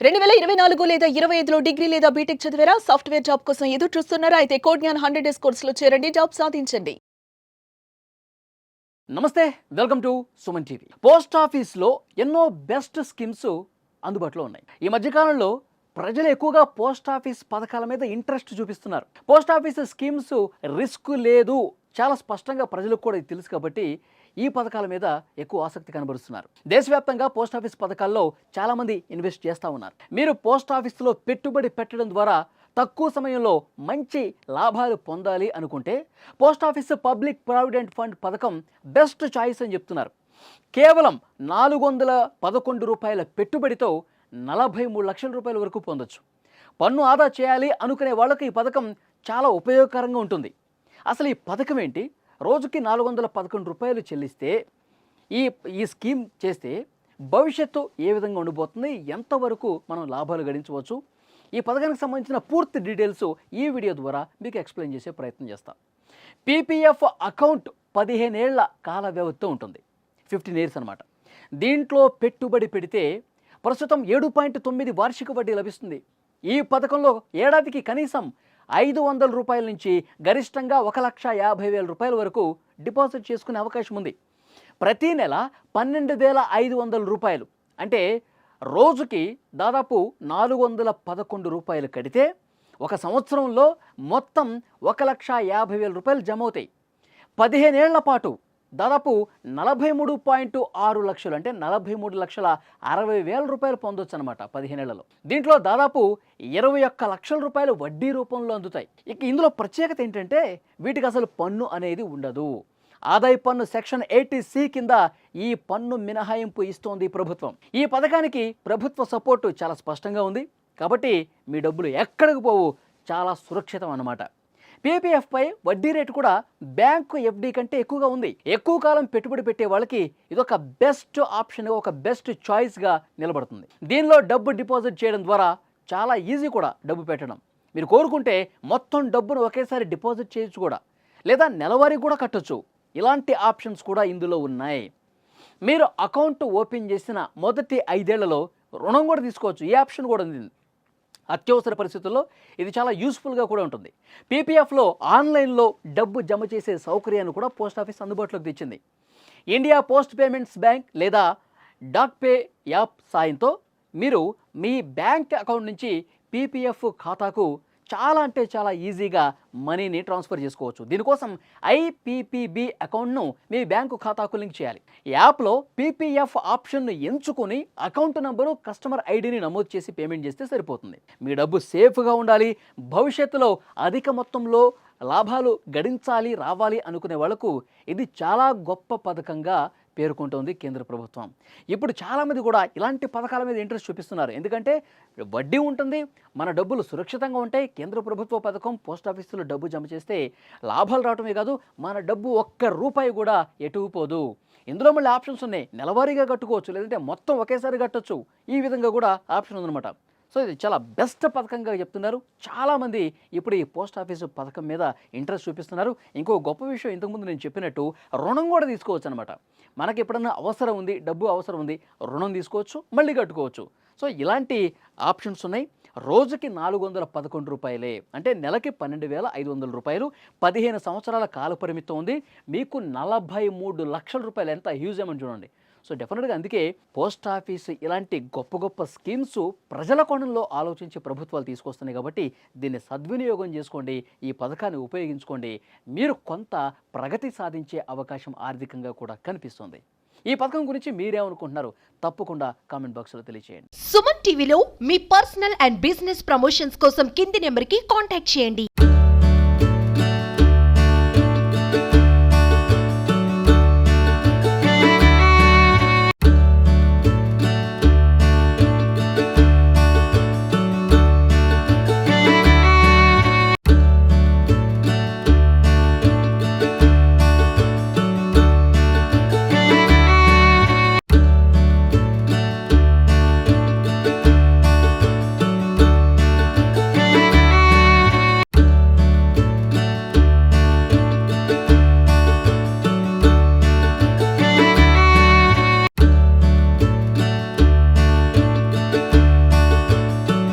2024 లేదా 25లో డిగ్రీ లేదా బీటెక్ చదివారా? సాఫ్ట్‌వేర్ జాబ్ కోసం ఎదురు చూస్తున్నారా? అయితే కోడ్‌జ్ఞాన్ 100 డేస్ కోర్సులో చేరండి, జాబ్ సాధించండి. నమస్తే, welcome to Suman TV. Post ఆఫీస్లో ఎన్నో బెస్ట్ స్కీమ్స్ అందుబాటులో ఉన్నాయి. ఈ మధ్యకాలంలో ప్రజలు ఎక్కువగా పోస్ట్ ఆఫీస్ పథకాల మీద ఇంట్రెస్ట్ చూపిస్తున్నారు. పోస్ట్ ఆఫీస్ స్కీమ్స్ రిస్క్ లేదు, చాలా స్పష్టంగా ప్రజలకు కూడా ఇది తెలుసు కాబట్టి ఈ పథకాల మీద ఎక్కువ ఆసక్తి కనబరుస్తున్నారు. దేశవ్యాప్తంగా పోస్ట్ ఆఫీస్ పథకాల్లో చాలామంది ఇన్వెస్ట్ చేస్తూ ఉన్నారు. మీరు పోస్ట్ ఆఫీస్లో పెట్టుబడి పెట్టడం ద్వారా తక్కువ సమయంలో మంచి లాభాలు పొందాలి అనుకుంటే post office public provident fund పథకం బెస్ట్ చాయిస్ అని చెప్తున్నారు. కేవలం 411 రూపాయల పెట్టుబడితో 43 లక్షల రూపాయల వరకు పొందొచ్చు. పన్ను ఆదా చేయాలి అనుకునే వాళ్ళకి ఈ పథకం చాలా ఉపయోగకరంగా ఉంటుంది. అసలు ఈ పథకం ఏంటి? రోజుకి 411 రూపాయలు చెల్లిస్తే ఈ స్కీమ్ చేస్తే భవిష్యత్తు ఏ విధంగా ఉండిపోతుంది, ఎంతవరకు మనం లాభాలు గడించవచ్చు, ఈ పథకానికి సంబంధించిన పూర్తి డీటెయిల్స్ ఈ వీడియో ద్వారా మీకు ఎక్స్ప్లెయిన్ చేసే ప్రయత్నం చేస్తాం. పీపీఎఫ్ అకౌంట్ 15 ఏళ్ల కాల వ్యవధితో ఉంటుంది, 15 ఇయర్స్ అనమాట. దీంట్లో పెట్టుబడి పెడితే ప్రస్తుతం 7.9 వార్షిక వడ్డీ లభిస్తుంది. ఈ పథకంలో ఏడాదికి కనీసం 500 రూపాయల నుంచి గరిష్టంగా 1,50,000 రూపాయల వరకు డిపాజిట్ చేసుకునే అవకాశం ఉంది. ప్రతి నెల 12,500 రూపాయలు అంటే రోజుకి దాదాపు 411 రూపాయలు కడితే ఒక సంవత్సరంలో మొత్తం 1,50,000 రూపాయలు జమ అవుతాయి. 15 ఏళ్ల పాటు దాదాపు 43.6 లక్షలు అంటే 43,60,000 రూపాయలు పొందొచ్చు అనమాట 15 ఏళ్లలో. దీంట్లో దాదాపు 21 లక్షల రూపాయలు వడ్డీ రూపంలో అందుతాయి. ఇక ఇందులో ప్రత్యేకత ఏంటంటే వీటికి అసలు పన్ను అనేది ఉండదు. ఆదాయ పన్ను సెక్షన్ 80C కింద ఈ పన్ను మినహాయింపు ఇస్తోంది ప్రభుత్వం. ఈ పథకానికి ప్రభుత్వ సపోర్టు చాలా స్పష్టంగా ఉంది కాబట్టి మీ డబ్బులు ఎక్కడికి పోవు, చాలా సురక్షితం అన్నమాట. పీపీఎఫ్పై వడ్డీ రేటు కూడా బ్యాంకు ఎఫ్డీ కంటే ఎక్కువగా ఉంది. ఎక్కువ కాలం పెట్టుబడి పెట్టే వాళ్ళకి ఇదొక బెస్ట్ ఆప్షన్, ఒక బెస్ట్ చాయిస్గా నిలబడుతుంది. దీనిలో డబ్బు డిపాజిట్ చేయడం ద్వారా చాలా ఈజీ కూడా డబ్బు పెట్టడం. మీరు కోరుకుంటే మొత్తం డబ్బును ఒకేసారి డిపాజిట్ చేయొచ్చు కూడా, లేదా నెలవారీ కూడా కట్టొచ్చు. ఇలాంటి ఆప్షన్స్ కూడా ఇందులో ఉన్నాయి. మీరు అకౌంట్ ఓపెన్ చేసిన మొదటి 5 ఏళ్లలో రుణం కూడా తీసుకోవచ్చు. ఈ ఆప్షన్ కూడా ఉంది. అత్యవసర పరిస్థితుల్లో ఇది చాలా యూస్ఫుల్గా కూడా ఉంటుంది. పీపీఎఫ్లో ఆన్లైన్లో డబ్బు జమ చేసే సౌకర్యాన్ని కూడా పోస్ట్ ఆఫీస్ అందుబాటులోకి తెచ్చింది. ఇండియా పోస్ట్ పేమెంట్స్ బ్యాంక్ లేదా డాక్ పే యాప్ సాయంతో మీరు మీ బ్యాంక్ అకౌంట్ నుంచి పీపీఎఫ్ ఖాతాకు చాలా అంటే చాలా ఈజీగా మనీని ట్రాన్స్ఫర్ చేసుకోవచ్చు. దీనికోసం ఐపీపీబీ అకౌంట్ను మీ బ్యాంకు ఖాతాకు లింక్ చేయాలి. యాప్లో పీపీఎఫ్ ఆప్షన్ను ఎంచుకొని అకౌంట్ నంబరు, కస్టమర్ ఐడిని నమోదు చేసి పేమెంట్ చేస్తే సరిపోతుంది. మీ డబ్బు సేఫ్గా ఉండాలి, భవిష్యత్తులో అధిక మొత్తంలో లాభాలు గడించాలి, రావాలి అనుకునే వాళ్లకు ఇది చాలా గొప్ప పథకంగా పేర్కొంటోంది కేంద్ర ప్రభుత్వం. ఇప్పుడు చాలామంది కూడా ఇలాంటి పథకాల మీద ఇంట్రెస్ట్ చూపిస్తున్నారు. ఎందుకంటే వడ్డీ ఉంటుంది, మన డబ్బులు సురక్షితంగా ఉంటాయి. కేంద్ర ప్రభుత్వ పథకం, పోస్ట్ ఆఫీసులో డబ్బు జమ చేస్తే లాభాలు రావటమే కాదు, మన డబ్బు ఒక్క రూపాయి కూడా ఎటుపోదు. ఇందులో మళ్ళీ ఆప్షన్స్ ఉన్నాయి. నెలవారీగా కట్టుకోవచ్చు, లేదంటే మొత్తం ఒకేసారి కట్టొచ్చు. ఈ విధంగా కూడా ఆప్షన్ ఉందన్నమాట. సో ఇది చాలా బెస్ట్ పథకంగా చెప్తున్నారు. చాలామంది ఇప్పుడు ఈ పోస్ట్ ఆఫీసు పథకం మీద ఇంట్రెస్ట్ చూపిస్తున్నారు. ఇంకో గొప్ప విషయం, ఇంతకుముందు నేను చెప్పినట్టు రుణం కూడా తీసుకోవచ్చు అనమాట. మనకి ఎప్పుడన్నా అవసరం ఉంది, డబ్బు అవసరం ఉంది, రుణం తీసుకోవచ్చు, మళ్ళీ కట్టుకోవచ్చు. సో ఇలాంటి ఆప్షన్స్ ఉన్నాయి. రోజుకి 411 రూపాయలే అంటే నెలకి 12,500 రూపాయలు. 15 సంవత్సరాల కాల పరిమితం ఉంది. మీకు 43 లక్షల రూపాయలు, ఎంత హ్యూజ్ అమౌంట్ చూడండి. సో డెఫినెట్గా అందుకే పోస్ట్ ఆఫీస్ ఇలాంటి గొప్ప గొప్ప స్కీమ్స్ ప్రజల కోణంలో ఆలోచించి ప్రభుత్వాలు తీసుకొస్తున్నాయి కాబట్టి దీన్ని సద్వినియోగం చేసుకోండి, ఈ పథకాన్ని ఉపయోగించుకోండి. మీరు కొంత ప్రగతి సాధించే అవకాశం ఆర్థికంగా కూడా కనిపిస్తుంది. ఈ పథకం గురించి మీరేమనుకుంటున్నారు? తప్పకుండా కామెంట్ బాక్స్లో తెలియజేయండి. సుమన్ టీవీలో మీ పర్సనల్ అండ్ బిజినెస్ ప్రమోషన్స్ కోసం కింది నెంబర్కి కాంటాక్ట్ చేయండి.